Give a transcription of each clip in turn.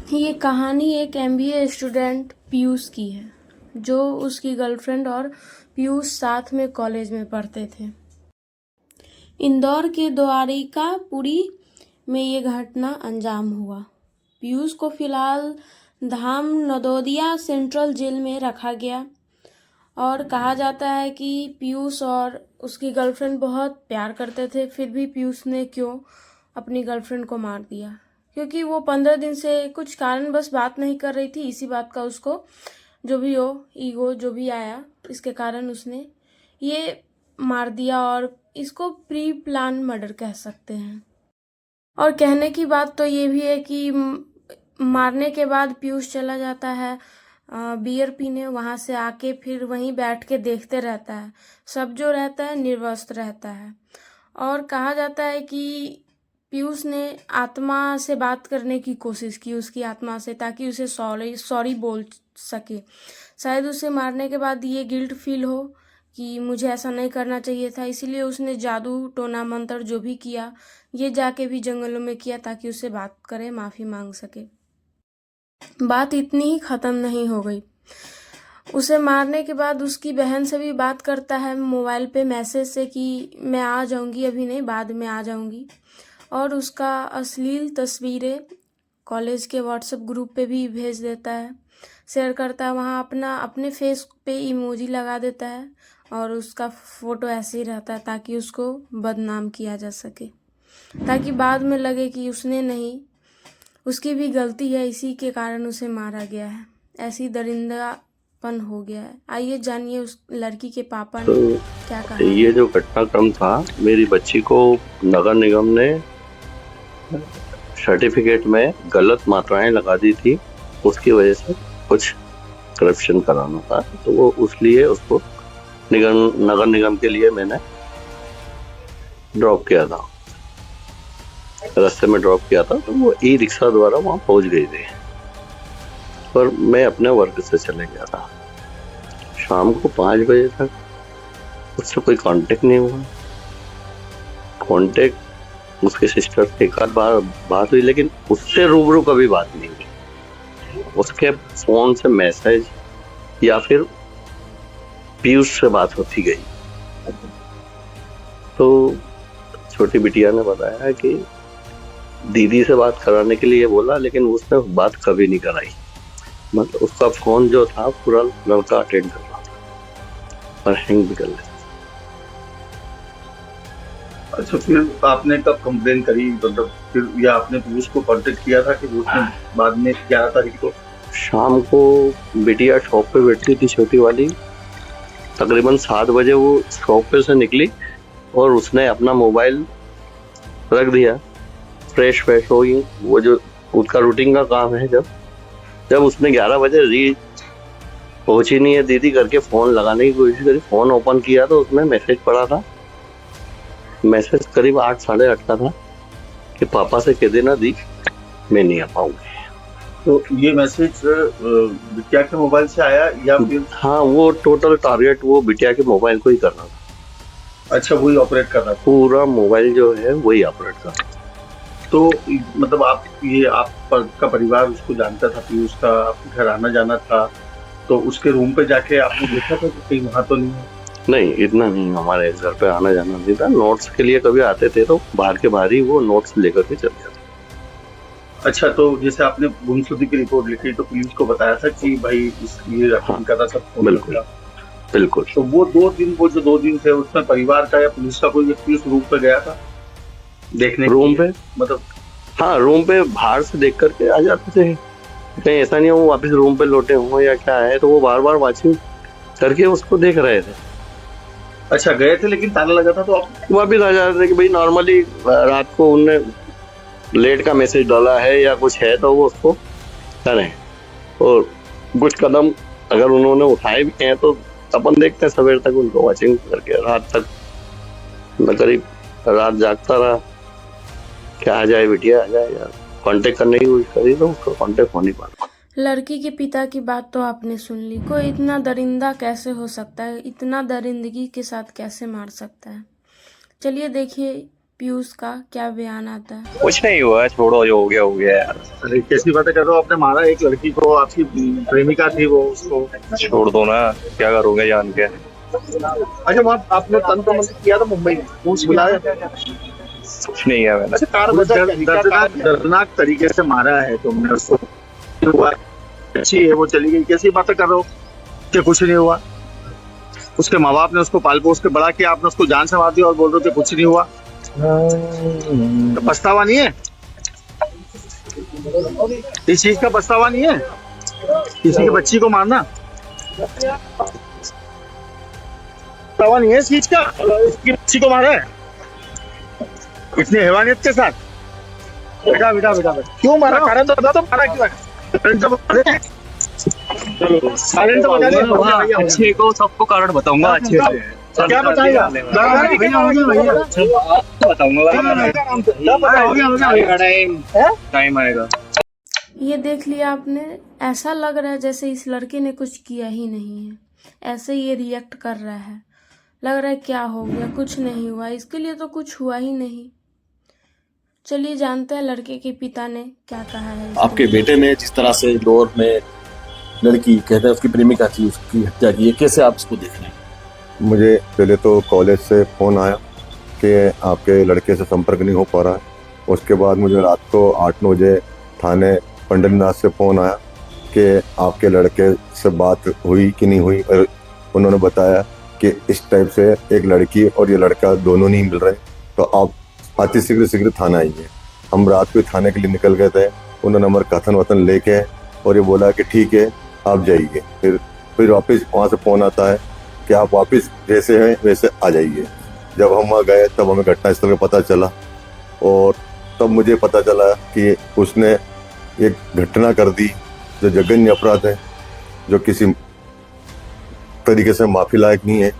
ये कहानी एक एमबीए स्टूडेंट पीयूष की है, जो उसकी गर्लफ्रेंड और पीयूष साथ में कॉलेज में पढ़ते थे। इंदौर के द्वारिकापुरी में ये घटना अंजाम हुआ। पीयूष को फिलहाल धाम नदोदिया सेंट्रल जेल में रखा गया और कहा जाता है कि पीयूष और उसकी गर्लफ्रेंड बहुत प्यार करते थे। फिर भी पीयूष ने क्यों अपनी गर्लफ्रेंड को मार दिया, क्योंकि वो 15 दिन से कुछ कारणवश बात नहीं कर रही थी। इसी बात का उसको जो भी हो ईगो जो भी आया, इसके कारण उसने ये मार दिया और इसको प्री प्लान मर्डर कह सकते हैं। और कहने की बात तो ये भी है कि मारने के बाद पीयूष चला जाता है बियर पीने। वहाँ से आके फिर वहीं बैठ के देखते रहता है। सब जो रहता है निर्वस्त्र रहता है। और कहा जाता है कि पीयूष ने आत्मा से बात करने की कोशिश की, उसकी आत्मा से, ताकि उसे सॉरी बोल सके। शायद उसे मारने के बाद ये गिल्ट फील हो कि मुझे ऐसा नहीं करना चाहिए था, इसीलिए उसने जादू टोना मंत्र जो भी किया, ये जाके भी जंगलों में किया ताकि उससे बात करे, माफ़ी मांग सके। बात इतनी ही ख़त्म नहीं हो गई। उसे मारने के बाद उसकी बहन से भी बात करता है मोबाइल पे मैसेज से कि मैं आ जाऊंगी, अभी नहीं, बाद में आ जाऊंगी। और उसका अश्लील तस्वीरें कॉलेज के व्हाट्सएप ग्रुप पे भी भेज देता है, शेयर करता है। वहाँ अपने फेस पे इमोजी लगा देता है और उसका फ़ोटो ऐसे ही रहता है ताकि उसको बदनाम किया जा सके, ताकि बाद में लगे कि उसने नहीं, उसकी भी गलती है, इसी के कारण उसे मारा गया है। ऐसी दरिंदापन हो गया है। आइए जानिए उस लड़की के पापा ने क्या कहा। ये जो घटनाक्रम था, मेरी बच्ची को नगर निगम ने सर्टिफिकेट में गलत मात्राएं लगा दी थी। उसकी वजह से कुछ करप्शन कराना था, तो वो उसलिए उसको नगर निगम के लिए मैंने ड्रॉप किया था, रास्ते में ड्रॉप किया था। तो वो ई रिक्शा द्वारा वहाँ पहुँच गई थी और मैं अपने वर्क से चले गया था। शाम को 5 बजे तक उससे कोई कांटेक्ट नहीं हुआ। कांटेक्ट उसके सिस्टर से एक आध बार बात हुई, लेकिन उससे रूबरू कभी बात नहीं हुई। उसके फोन से मैसेज या फिर पीयूष से बात होती गई। तो छोटी बिटिया ने बताया कि दीदी से बात कराने के लिए बोला, लेकिन उसने बात कभी नहीं कराई। मतलब उसका फोन जो था पूरा लड़का अटेंड कर रहा था और हैंग भी कर लेता। अच्छा, फिर आपने कब कंप्लेन करी, मतलब फिर या आपने पुलिस को कांटेक्ट किया था कि उसने बाद में 11 तारीख को? शाम को बिटिया शॉप पे बैठी थी, छोटी वाली। तकरीबन 7 बजे वो शॉप पे से निकली और उसने अपना मोबाइल रख दिया, फ्रेश हो गई। वो जो उसका रूटीन का काम है, जब उसने 11 बजे पहुंची नहीं है दीदी करके फोन लगाने की कोशिश करी, फोन ओपन किया तो उसमें मैसेज पड़ा था। मैसेज करीब 8 साढ़े 8 का था कि पापा से कह देना दी मैं नहीं आ पाऊंगी। तो ये मैसेज बिटिया के मोबाइल से आया या फिर? हाँ, वो टोटल टारगेट वो बिटिया के मोबाइल को ही करना था। अच्छा, वही ऑपरेट कर रहा था? पूरा मोबाइल जो है वही ऑपरेट कर रहा था। तो मतलब आपका परिवार उसको जानता था कि उसका आपके घर आना जाना था, तो उसके रूम पे जाके आपने देखा था कि कहीं वहाँ तो नहीं है? नहीं, इतना नहीं, हमारे घर पे आना जाना नहीं था। नोट्स के लिए कभी आते थे तो बाहर के बाहर ही वो नोट्स लेकर के चले जाते। अच्छा, तो जैसे आपने गुमशुदगी की रिपोर्ट लिखी तो पुलिस को बताया था कि भाई ये रकम का था सब? बिल्कुल बिल्कुल। तो वो जो 2 दिन थे, उसमें परिवार का या पुलिस का कोई व्यक्ति उस रूम पे गया था देखने? रूम पे मतलब? हाँ, रूम पे बाहर से देख करके आ जाते थे। कहीं ऐसा नहीं हो वो वापस रूम पे लौटे हों या क्या है, तो वो बार बार वाचिंग करके उसको देख रहे थे। अच्छा, गए थे लेकिन ताला लगा था तो आप वापिस आ जाते थे कि भाई नॉर्मली रात को उनने लेट का मैसेज डाला है या कुछ है तो वो उसको करें, और कुछ कदम अगर उन्होंने उठाए भी हैं तो अपन देखते हैं सवेर तक उनको वॉचिंग करके। रात तक मैं करीब रात जागता रहा, क्या आ जाए बिटिया आ जाए यार। कांटेक्ट करने की कोशिश करी तो उसका कांटेक्ट हो नहीं पाता। लड़की के पिता की बात तो आपने सुन ली। कोई इतना दरिंदा कैसे हो सकता है, इतना दरिंदगी के साथ कैसे मार सकता है। चलिए देखिए पीयूष का क्या बयान आता है। कुछ नहीं हुआ, छोड़ो, जो हो गया हो गया यार। अरे कैसी बातें कर रहे हो, आपने मारा एक लड़की को, आपकी प्रेमिका थी वो, उसको छोड़ दो ना, क्या करोगे जान के। अच्छा वहाँ आपने तंत्र मंत्र किया था मुंबई में, पुलिस बुलाया? कुछ नहीं किया मैंने। दर्दनाक तरीके से मारा है तुमने उसको, हुआ अच्छी है वो चली गई, कैसी बातें कर रहे हो कि कुछ नहीं हुआ? उसके माँ बाप ने उसको पाल पोस के बड़ा किया, आपने उसको जान से मार दिया और बोल रहे हो कि कुछ नहीं हुआ। तो पछतावा नहीं है? इस चीज का पछतावा नहीं है किसी की बच्ची को मारना? पछतावा नहीं है इस चीज का, इसकी बच्ची को मारा है इतनी हैवानियत के साथ? बेटा बेटा बेटा बेटा क्यों मारा? कारण तो बता दो, मारा क्यों है? कारण तो बता दे। अच्छे को सबको कारण बताऊंगा अच्छे से। क्या बताएगा? टाइम आएगा। ये देख लिया आपने, ऐसा लग रहा है जैसे इस लड़के ने कुछ किया ही नहीं है, ऐसे ये रिएक्ट कर रहा है। लग रहा है क्या हो गया, कुछ नहीं हुआ, इसके लिए तो कुछ हुआ ही नहीं। चलिए जानते हैं लड़के के पिता ने क्या कहा है। आपके बेटे ने जिस तरह से इंदौर में लड़की कहते हैं उसकी प्रेमिका थी, उसकी हत्या की है, कैसे आप इसको देख रहे हैं? मुझे पहले तो कॉलेज से फ़ोन आया कि आपके लड़के से संपर्क नहीं हो पा रहा है। उसके बाद मुझे रात को 8-9 बजे थाने पंडरीनाथ से फ़ोन आया कि आपके लड़के से बात हुई कि नहीं हुई, और उन्होंने बताया कि इस टाइप से एक लड़की और ये लड़का दोनों नहीं मिल रहे, तो आप अति शीघ्र थाना आइए। हम रात को थाने के लिए निकल गए थे, उन्होंने हमारा कथन वथन लेके और ये बोला कि ठीक है आप जाइए। फिर वापस वहाँ से फ़ोन आता है कि आप वापस जैसे हैं वैसे आ जाइए। जब हम वहाँ गए तब हमें घटनास्थल का पता चला, और तब मुझे पता चला कि उसने एक घटना कर दी जो जघन्य अपराध है, जो किसी तरीके से माफ़ी लायक नहीं है,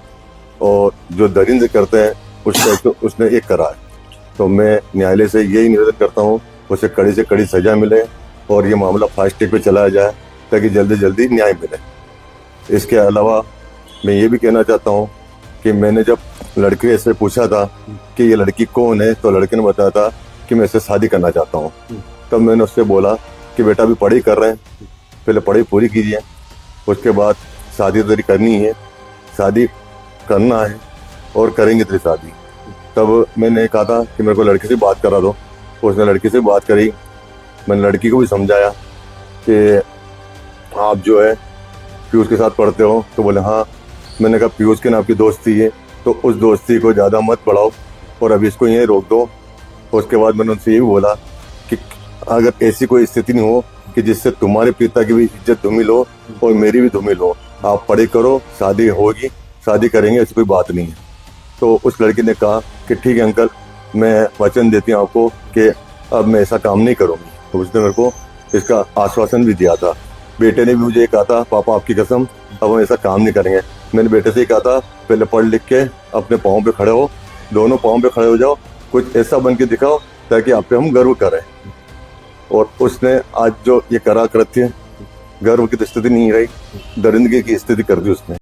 और जो दरिंद करते हैं उस टाइप को उसने एक करा है। तो मैं न्यायालय से यही निवेदन करता हूँ उसे कड़ी से कड़ी सज़ा मिले और ये मामला फास्ट ट्रैक पे चलाया जाए ताकि जल्दी जल्दी न्याय मिले। इसके अलावा मैं ये भी कहना चाहता हूँ कि मैंने जब लड़के से पूछा था कि ये लड़की कौन है, तो लड़के ने बताया था कि मैं इससे शादी करना चाहता हूँ। तब मैंने उससे बोला कि बेटा अभी पढ़ाई कर रहे हैं, पहले पढ़ाई पूरी कीजिए, उसके बाद शादी तेरी करनी है, शादी करना है और करेंगे तेरी शादी। तब मैंने कहा था कि मेरे को लड़के से बात करा दो, उसने लड़की से बात करी। मैंने लड़की को भी समझाया कि आप जो है पीयूष के साथ पढ़ते हो, तो बोले हाँ। मैंने कहा पीयूष के नाम की दोस्ती है तो उस दोस्ती को ज़्यादा मत बढ़ाओ और अभी इसको यहीं रोक दो। उसके बाद मैंने उनसे ये भी बोला कि अगर ऐसी कोई स्थिति नहीं हो कि जिससे तुम्हारे पिता की भी इज्जत धूमिल हो और मेरी भी धूमिल हो, आप पढ़ाई करो, शादी होगी, शादी करेंगे, ऐसी कोई बात नहीं है। तो उस लड़की ने कहा कि ठीक है अंकल, मैं वचन देती हूँ आपको कि अब मैं ऐसा काम नहीं करूँगी। तो उसने मेरे को इसका आश्वासन भी दिया था। बेटे ने भी मुझे कहा था पापा आपकी कसम अब हम ऐसा काम नहीं करेंगे। मैंने बेटे से ही कहा था पहले पढ़ लिख के अपने पाँव पे खड़े हो, दोनों पाँव पे खड़े हो जाओ, कुछ ऐसा बन के दिखाओ ताकि आप पे हम गर्व करें। और उसने आज जो ये करा कृत्य, गर्व की स्थिति नहीं रही, दरिंदगी की स्थिति कर दी उसने।